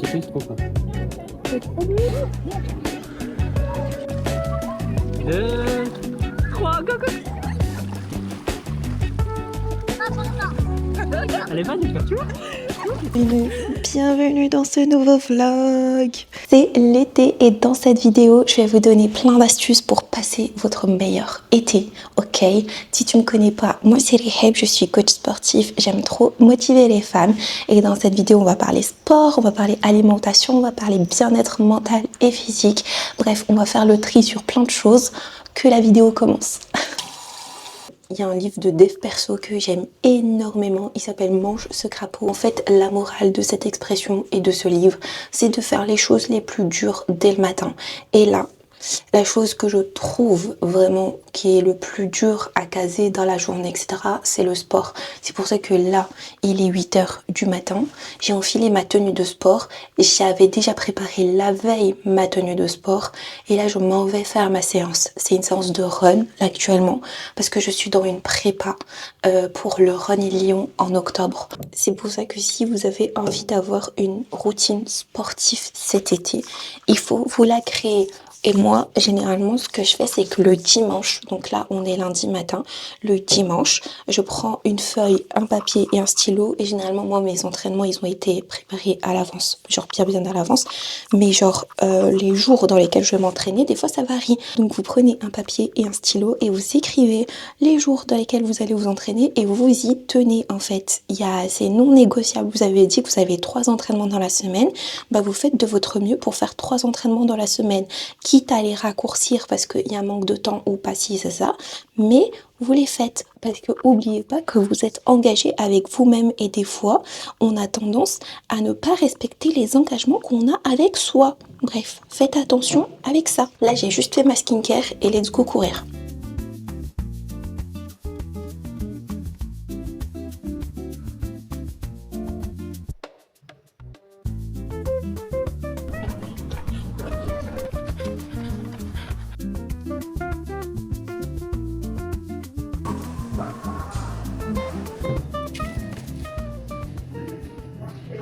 photo, il se trouve pas. C'est trop beau. 2, 3, go, go. Allez, vas-y, tu vois. Bienvenue dans ce nouveau vlog. C'est l'été et dans cette vidéo, je vais vous donner plein d'astuces pour passer votre meilleur été, ok? Si tu me connais pas, moi c'est Rihab, je suis coach sportif, j'aime trop motiver les femmes et dans cette vidéo, on va parler sport, on va parler alimentation, on va parler bien-être mental et physique. Bref, on va faire le tri sur plein de choses. Que la vidéo commence. Il y a un livre de dev perso que j'aime énormément, il s'appelle Mange ce crapaud. En fait, la morale de cette expression et de ce livre, c'est de faire les choses les plus dures dès le matin. Et là, la chose que je trouve vraiment qui est le plus dur à caser dans la journée, etc., c'est le sport. C'est pour ça que là, il est 8 h du matin. J'ai enfilé ma tenue de sport. J'avais déjà préparé la veille ma tenue de sport. Et là, je m'en vais faire ma séance. C'est une séance de run, là, actuellement, parce que je suis dans une prépa pour le Run Lyon en octobre. C'est pour ça que si vous avez envie d'avoir une routine sportive cet été, il faut vous la créer. Et moi, généralement, ce que je fais, c'est que le dimanche, donc là, on est lundi matin, le dimanche, je prends une feuille, un papier et un stylo. Et généralement, moi, mes entraînements, ils ont été préparés à l'avance, genre bien à l'avance. Mais genre, les jours dans lesquels je vais m'entraîner, des fois, ça varie. Donc, vous prenez un papier et un stylo et vous écrivez les jours dans lesquels vous allez vous entraîner et vous y tenez, en fait. C'est non négociable. Vous avez dit que vous avez 3 entraînements dans la semaine. Bah, vous faites de votre mieux pour faire 3 entraînements dans la semaine. Quitte à les raccourcir parce qu'il y a un manque de temps ou pas si c'est ça, mais vous les faites parce que n'oubliez pas que vous êtes engagé avec vous-même et des fois on a tendance à ne pas respecter les engagements qu'on a avec soi. Bref, faites attention avec ça. Là j'ai juste fait ma skincare et let's go courir.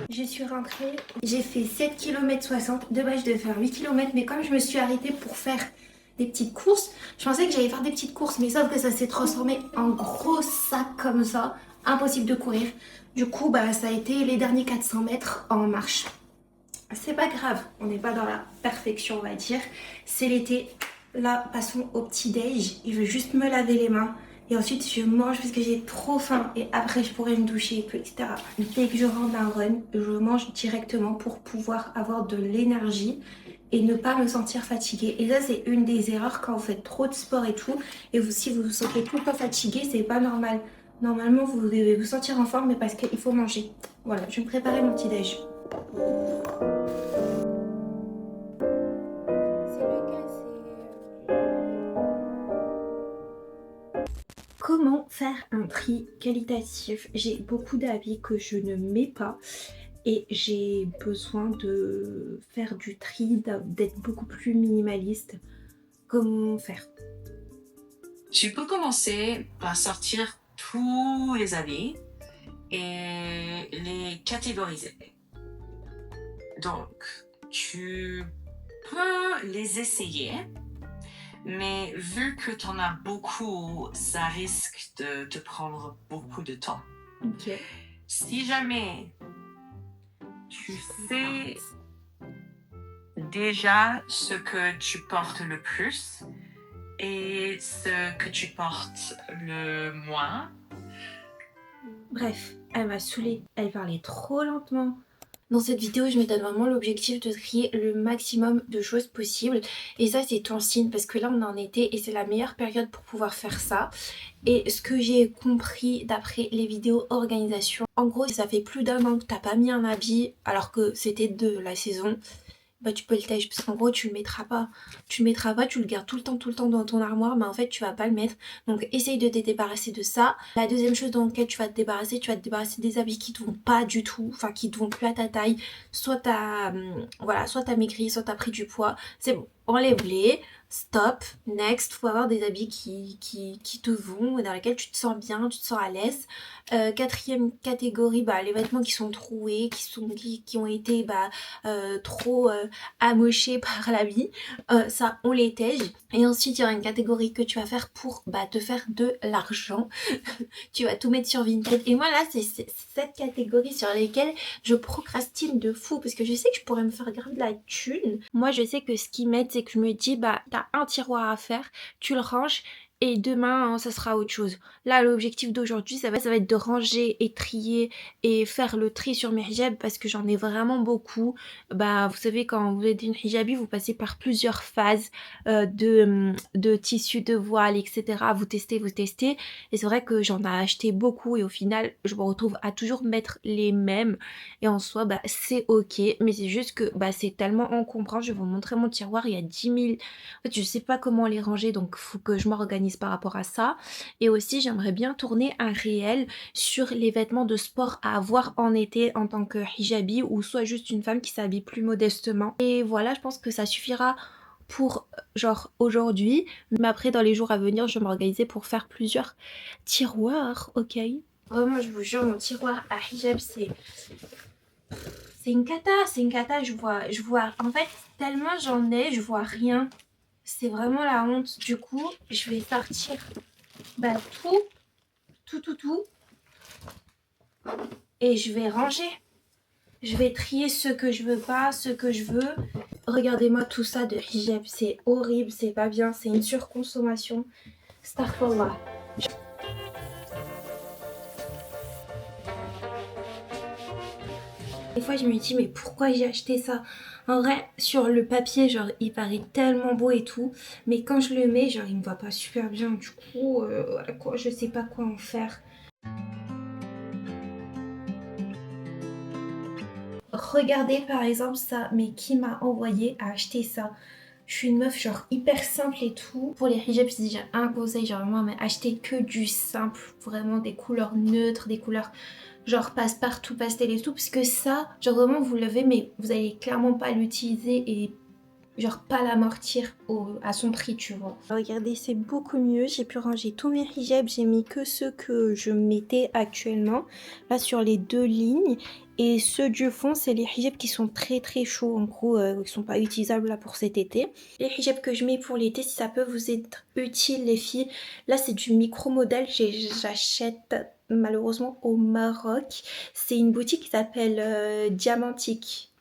Je suis rentrée, j'ai fait 7 km 60, de base je devais faire 8 km, mais comme je me suis arrêtée pour faire des petites courses, je pensais que j'allais faire des petites courses, mais sauf que ça s'est transformé en gros sac comme ça, impossible de courir. Du coup, bah, ça a été les derniers 400 mètres en marche. C'est pas grave, on n'est pas dans la perfection, on va dire. C'est l'été, là, passons au petit-déj, il veut juste me laver les mains. Et ensuite, je mange parce que j'ai trop faim. Et après, je pourrais me doucher et tout, etc. Dès que je rentre d'un run, je mange directement pour pouvoir avoir de l'énergie et ne pas me sentir fatiguée. Et ça, c'est une des erreurs quand vous faites trop de sport et tout. Et vous, si vous vous sentez tout le temps fatigué, c'est pas normal. Normalement, vous devez vous sentir en forme, mais parce qu'il faut manger. Voilà, je vais me préparer mon petit-déj. Comment faire un tri qualitatif? J'ai beaucoup d'habits que je ne mets pas et j'ai besoin de faire du tri, d'être beaucoup plus minimaliste. Comment faire? Tu peux commencer par sortir tous les habits et les catégoriser. Donc, tu peux les essayer, mais vu que tu en as beaucoup, ça risque de te prendre beaucoup de temps. Ok. Si jamais tu sais déjà ce que tu portes le plus et ce que tu portes le moins. Bref, elle m'a saoulée, elle parlait trop lentement. Dans cette vidéo, je me donne vraiment l'objectif de trier le maximum de choses possibles. Et ça, c'est un signe parce que là, on est en été et c'est la meilleure période pour pouvoir faire ça. Et ce que j'ai compris d'après les vidéos organisation, en gros, ça fait plus d'1 an que t'as pas mis un habit alors que c'était de la saison. Bah tu peux le tèche parce qu'en gros tu le mettras pas. Tu le mettras pas, tu le gardes tout le temps dans ton armoire, mais en fait tu vas pas le mettre. Donc essaye de te débarrasser de ça. La deuxième chose dans laquelle tu vas te débarrasser des habits qui te vont pas du tout, enfin qui te vont plus à ta taille. Soit t'as voilà, soit t'as maigri, soit t'as pris du poids. C'est bon, enlève-les. stop, next, faut avoir des habits qui te vont et dans lesquels tu te sens bien, tu te sens à l'aise. Quatrième catégorie, bah, les vêtements qui sont troués, qui ont été trop amochés par la vie, ça on les tège. Et ensuite il y aura une catégorie que tu vas faire pour te faire de l'argent. Tu vas tout mettre sur Vinted. Et moi là c'est cette catégorie sur lesquelles je procrastine de fou parce que je sais que je pourrais me faire grave de la thune. Moi je sais que ce qui m'aide c'est que je me dis t'as un tiroir à faire, tu le ranges et demain hein, ça sera autre chose. Là l'objectif d'aujourd'hui ça va être de ranger et trier et faire le tri sur mes hijabs parce que j'en ai vraiment beaucoup. Vous savez quand vous êtes une hijabi vous passez par plusieurs phases de tissu, de voile, etc. Vous testez et c'est vrai que j'en ai acheté beaucoup et au final je me retrouve à toujours mettre les mêmes et en soi c'est ok mais c'est juste que c'est tellement encombrant. Je vais vous montrer mon tiroir, il y a 10 000 en fait je sais pas comment les ranger donc faut que je m'organise par rapport à ça. Et aussi j'aimerais bien tourner un réel sur les vêtements de sport à avoir en été en tant que hijabi ou soit juste une femme qui s'habille plus modestement. Et voilà, je pense que ça suffira pour genre aujourd'hui, mais après dans les jours à venir je vais m'organiser pour faire plusieurs tiroirs, ok. Vraiment je vous jure mon tiroir à hijab c'est une cata, je vois en fait tellement j'en ai, je vois rien, c'est vraiment la honte. Du coup je vais sortir tout et je vais ranger. Je vais trier ce que je veux pas, ce que je veux. Regardez-moi tout ça de hijab, c'est horrible, c'est pas bien, c'est une surconsommation. Astaghfirullah. Des fois je me dis mais pourquoi j'ai acheté ça? En vrai sur le papier genre il paraît tellement beau et tout, mais quand je le mets genre il me va pas super bien. Du coup je sais pas quoi en faire. Regardez par exemple ça, mais qui m'a envoyé à acheter ça? Je suis une meuf genre hyper simple et tout. Pour les hijabs c'est déjà un conseil, genre vraiment mais achetez que du simple, vraiment des couleurs neutres, des couleurs genre passe-partout, pastel et tout, parce que ça, genre vraiment vous levez mais vous allez clairement pas l'utiliser et genre pas l'amortir à son prix, tu vois. Regardez, c'est beaucoup mieux. J'ai pu ranger tous mes hijabs. J'ai mis que ceux que je mettais actuellement. Là, sur les deux lignes. Et ceux du fond, c'est les hijabs qui sont très très chauds. En gros, qui sont pas utilisables là pour cet été. Les hijabs que je mets pour l'été, si ça peut vous être utile, les filles. Là, c'est du micro-modèle. J'achète malheureusement au Maroc. C'est une boutique qui s'appelle Diamantique,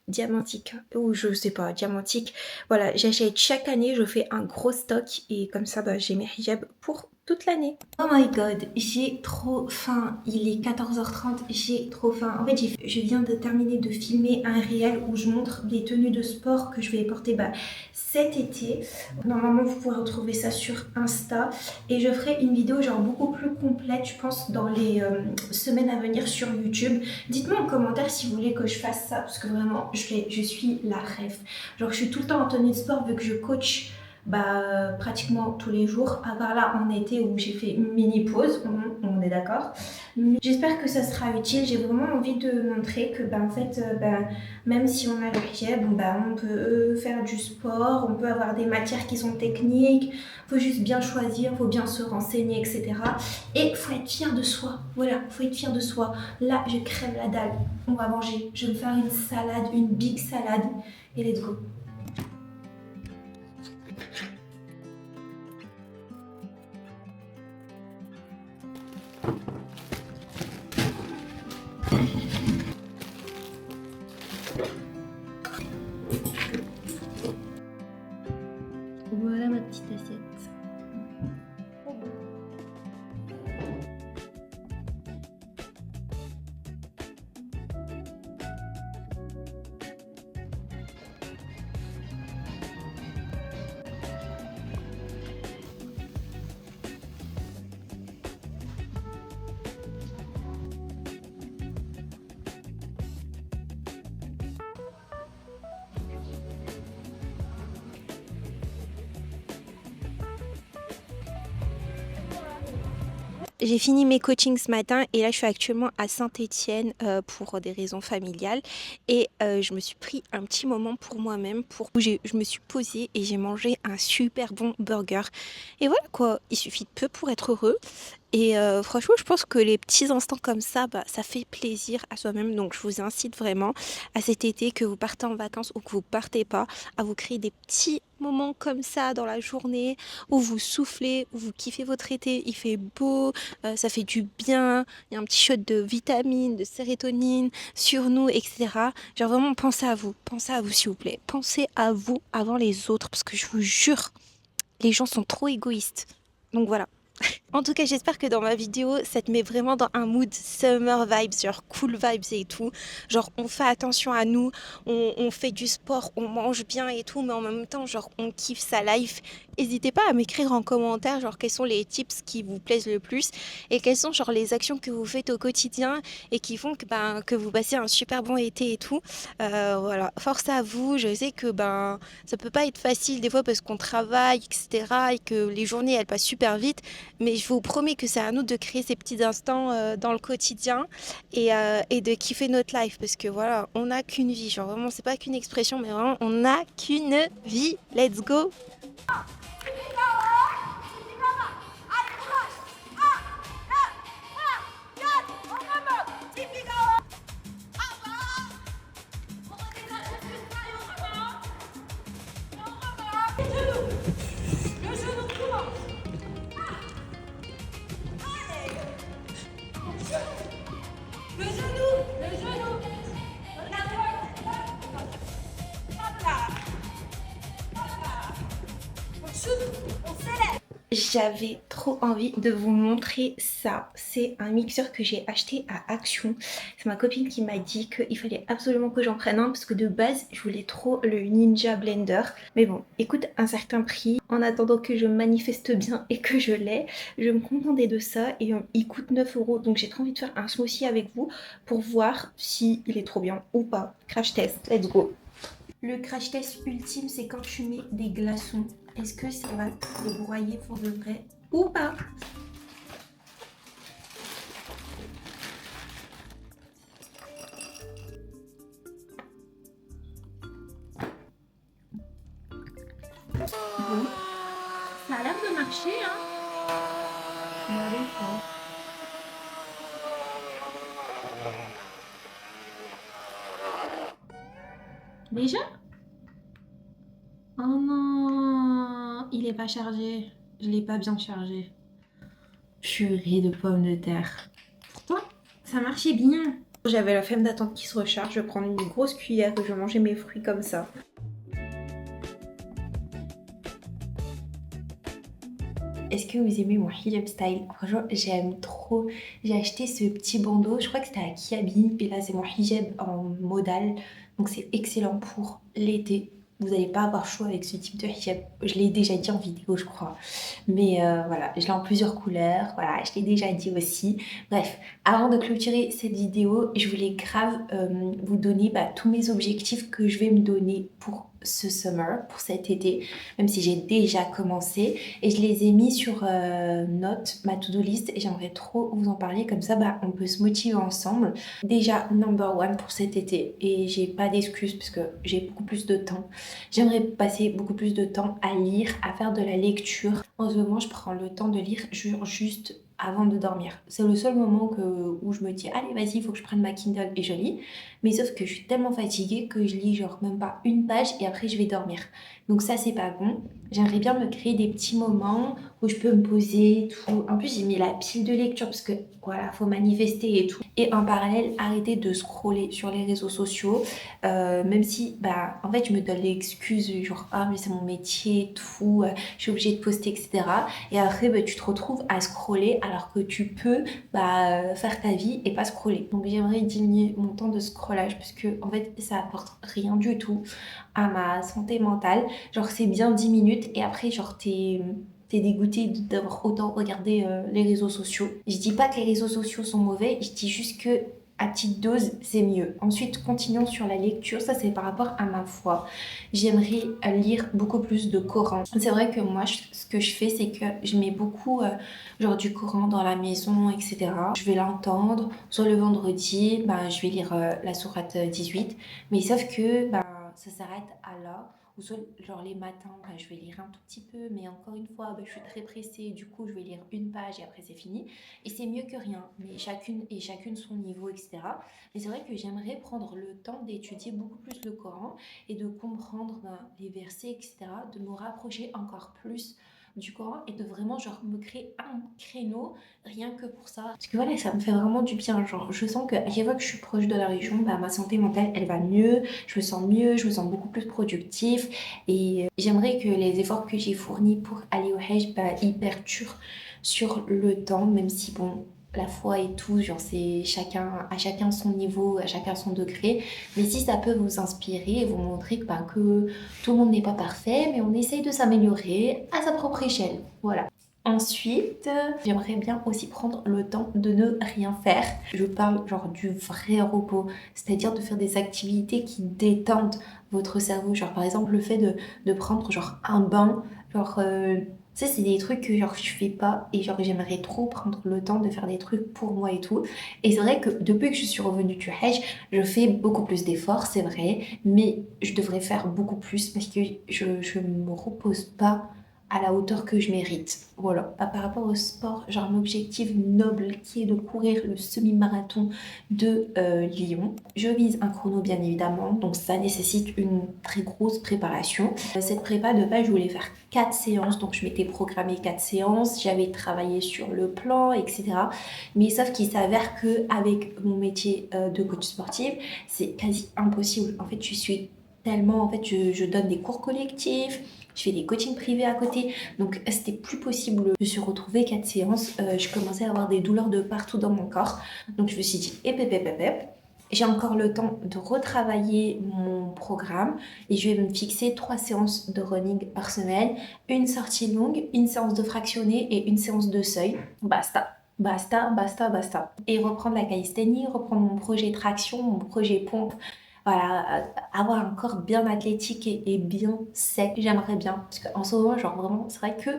ou je sais pas, Diamantique. Voilà, j'achète chaque année, je fais un gros stock et comme ça j'ai mes hijabs pour toute l'année. Oh my god, j'ai trop faim. Il est 14h30, j'ai trop faim. En fait, je viens de terminer de filmer un réel où je montre les tenues de sport que je vais porter cet été. Normalement, vous pourrez retrouver ça sur Insta et je ferai une vidéo genre beaucoup plus complète, je pense, dans les semaines à venir sur YouTube. Dites-moi en commentaire si vous voulez que je fasse ça parce que vraiment, je suis la ref. Genre, je suis tout le temps en tenue de sport vu que je coach pratiquement tous les jours, à part là en été où j'ai fait une mini pause, on est d'accord. J'espère que ça sera utile. J'ai vraiment envie de montrer que en fait même si on a le hijab, on peut faire du sport, on peut avoir des matières qui sont techniques, faut juste bien choisir, faut bien se renseigner, etc. Et faut être fier de soi, voilà, faut être fier de soi. Là je crève la dalle, on va manger, je vais me faire une salade, une big salade et let's go. Voilà ma petite assiette. j'ai fini mes coachings ce matin et là je suis actuellement à Saint-Étienne pour des raisons familiales et je me suis pris un petit moment pour moi-même où je me suis posée et j'ai mangé un super bon burger. Et voilà quoi, il suffit de peu pour être heureux. Et franchement, je pense que les petits instants comme ça, bah, ça fait plaisir à soi-même. Donc, je vous incite vraiment à cet été, que vous partez en vacances ou que vous partez pas, à vous créer des petits moments comme ça dans la journée où vous soufflez, où vous kiffez votre été. Il fait beau, ça fait du bien. Il y a un petit shot de vitamines, de sérotonine sur nous, etc. Genre vraiment, pensez à vous s'il vous plaît. Pensez à vous avant les autres parce que je vous jure, les gens sont trop égoïstes. Donc voilà. En tout cas, j'espère que dans ma vidéo, ça te met vraiment dans un mood summer vibes, genre cool vibes et tout. Genre, on fait attention à nous, on fait du sport, on mange bien et tout, mais en même temps, genre, on kiffe sa life. N'hésitez pas à m'écrire en commentaire, genre, quels sont les tips qui vous plaisent le plus et quelles sont, genre, les actions que vous faites au quotidien et qui font que, que vous passez un super bon été et tout. Voilà, force à vous. Je sais que, ça peut pas être facile des fois parce qu'on travaille, etc. et que les journées, elles passent super vite. Mais je vous promets que c'est à nous de créer ces petits instants dans le quotidien et de kiffer notre life. Parce que voilà, on n'a qu'une vie. Genre vraiment, c'est pas qu'une expression, mais vraiment, on n'a qu'une vie. Let's go! J'avais trop envie de vous montrer ça. C'est un mixeur que j'ai acheté à Action. C'est ma copine qui m'a dit qu'il fallait absolument que j'en prenne un parce que de base, je voulais trop le Ninja Blender. Mais bon, écoute, un certain prix. En attendant que je manifeste bien et que je l'ai, je me contentais de ça et il coûte 9 €. Donc j'ai trop envie de faire un smoothie avec vous pour voir si il est trop bien ou pas. Crash test, let's go. Le crash test ultime, c'est quand tu mets des glaçons. Est-ce que ça va les broyer pour de vrai ou pas? Bon, ça a l'air de marcher, hein? Déjà? Oh non, il est pas chargé. Je l'ai pas bien chargé. Purée de pommes de terre. Pourtant, ça marchait bien. J'avais la flemme d'attendre qu'il se recharge. Je vais prendre une grosse cuillère et je vais manger mes fruits comme ça. Est-ce que vous aimez mon hijab style? Franchement, j'aime trop. J'ai acheté ce petit bandeau, je crois que c'était à Kiabi. Et là, c'est mon hijab en modal. Donc, c'est excellent pour l'été. Vous n'allez pas avoir chaud avec ce type de hijab. Je l'ai déjà dit en vidéo, je crois. Mais voilà, je l'ai en plusieurs couleurs. Voilà, je l'ai déjà dit aussi. Bref, avant de clôturer cette vidéo, je voulais grave vous donner tous mes objectifs que je vais me donner pour ce summer, pour cet été, même si j'ai déjà commencé. Et je les ai mis sur note, ma to-do list, et j'aimerais trop vous en parler, comme ça on peut se motiver ensemble. Déjà, number one pour cet été, et j'ai pas d'excuses parce que j'ai beaucoup plus de temps. J'aimerais passer beaucoup plus de temps à lire, à faire de la lecture. En ce moment, je prends le temps de lire juste avant de dormir. C'est le seul moment où je me dis allez vas-y, il faut que je prenne ma Kindle et je lis. Mais sauf que je suis tellement fatiguée que je lis genre même pas une page et après je vais dormir. Donc ça c'est pas bon. J'aimerais bien me créer des petits moments où je peux me poser, tout. En plus j'ai mis la pile de lecture parce que voilà, faut manifester et tout. Et en parallèle, arrêter de scroller sur les réseaux sociaux. Même si en fait je me donne l'excuse genre ah mais c'est mon métier, tout, je suis obligée de poster, etc. Et après tu te retrouves à scroller alors que tu peux faire ta vie et pas scroller. Donc j'aimerais diminuer mon temps de scrollage parce que en fait ça apporte rien du tout à ma santé mentale. Genre c'est bien 10 minutes et après genre t'es dégoûté d'avoir autant regardé les réseaux sociaux. Je dis pas que les réseaux sociaux sont mauvais, je dis juste que à petite dose, c'est mieux. Ensuite, continuons sur la lecture. Ça, c'est par rapport à ma foi. J'aimerais lire beaucoup plus de Coran. C'est vrai que moi, ce que je fais, c'est que je mets beaucoup genre du Coran dans la maison, etc. Je vais l'entendre. Soit le vendredi, bah, je vais lire la sourate 18. Mais sauf que bah, ça s'arrête à là. Ou soit genre les matins, bah, je vais lire un tout petit peu. Mais encore une fois, bah, je suis très pressée. Du coup, je vais lire une page et après c'est fini. Et c'est mieux que rien. Mais chacune son niveau, etc. Mais c'est vrai que j'aimerais prendre le temps d'étudier beaucoup plus le Coran et de comprendre ben, les versets, etc. De me rapprocher encore plus du Coran et de vraiment genre me créer un créneau rien que pour ça. Parce que voilà, ça me fait vraiment du bien. Genre, je sens que à chaque fois que je suis proche de la religion, bah, ma santé mentale, elle va mieux, je me sens beaucoup plus productif et j'aimerais que les efforts que j'ai fournis pour aller au Hajj, bah, ils perdurent sur le temps, même si bon, la foi et tout, genre c'est à chacun son niveau, à chacun son degré. Mais si ça peut vous inspirer et vous montrer que, ben, que tout le monde n'est pas parfait, mais on essaye de s'améliorer à sa propre échelle. Voilà. Ensuite, j'aimerais bien aussi prendre le temps de ne rien faire. Je parle genre du vrai repos, c'est-à-dire de faire des activités qui détendent votre cerveau. Genre par exemple le fait de prendre genre un bain, genre ça c'est des trucs que genre je fais pas et genre j'aimerais trop prendre le temps de faire des trucs pour moi et tout. Et c'est vrai que depuis que je suis revenue du Hajj, je fais beaucoup plus d'efforts, c'est vrai, mais je devrais faire beaucoup plus parce que je me repose pas à la hauteur que je mérite. Voilà. Par rapport au sport, j'ai un objectif noble qui est de courir le semi-marathon de Lyon. Je vise un chrono bien évidemment, donc ça nécessite une très grosse préparation. Cette prépa de base, je voulais faire 4 séances, donc je m'étais programmé 4 séances, j'avais travaillé sur le plan, etc. Mais sauf qu'il s'avère qu'avec mon métier de coach sportif, c'est quasi impossible. En fait, je suis tellement, en fait, je donne des cours collectifs, je fais des coachings privés à côté, donc c'était plus possible. Je me suis retrouvée 4 séances, je commençais à avoir des douleurs de partout dans mon corps, donc je me suis dit, j'ai encore le temps de retravailler mon programme et je vais me fixer 3 séances de running par semaine, une sortie longue, une séance de fractionné et une séance de seuil. Basta. Basta, basta, basta. Et reprendre la calisthénie, reprendre mon projet traction, mon projet pompe. Voilà, avoir un corps bien athlétique et bien sec, j'aimerais bien. Parce qu'en ce moment, genre vraiment, c'est vrai que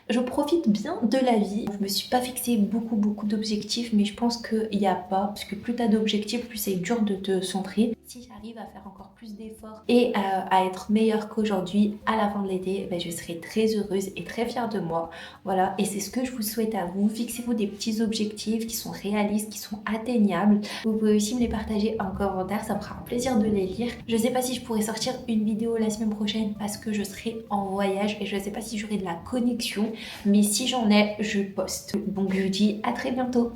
je profite bien de la vie. Je me suis pas fixé beaucoup d'objectifs, mais je pense qu'il n'y a pas. Parce que plus tu as d'objectifs, plus c'est dur de te centrer. Si j'arrive à faire encore plus d'efforts et à être meilleure qu'aujourd'hui à la fin de l'été, ben, je serai très heureuse et très fière de moi. Voilà, et c'est ce que je vous souhaite à vous. Fixez-vous des petits objectifs qui sont réalistes, qui sont atteignables. Vous pouvez aussi me les partager en commentaire, ça me fera un plaisir de les lire. Je sais pas si je pourrai sortir une vidéo la semaine prochaine parce que je serai en voyage et je sais pas si j'aurai de la connexion, mais si j'en ai, je poste. Donc je vous dis à très bientôt.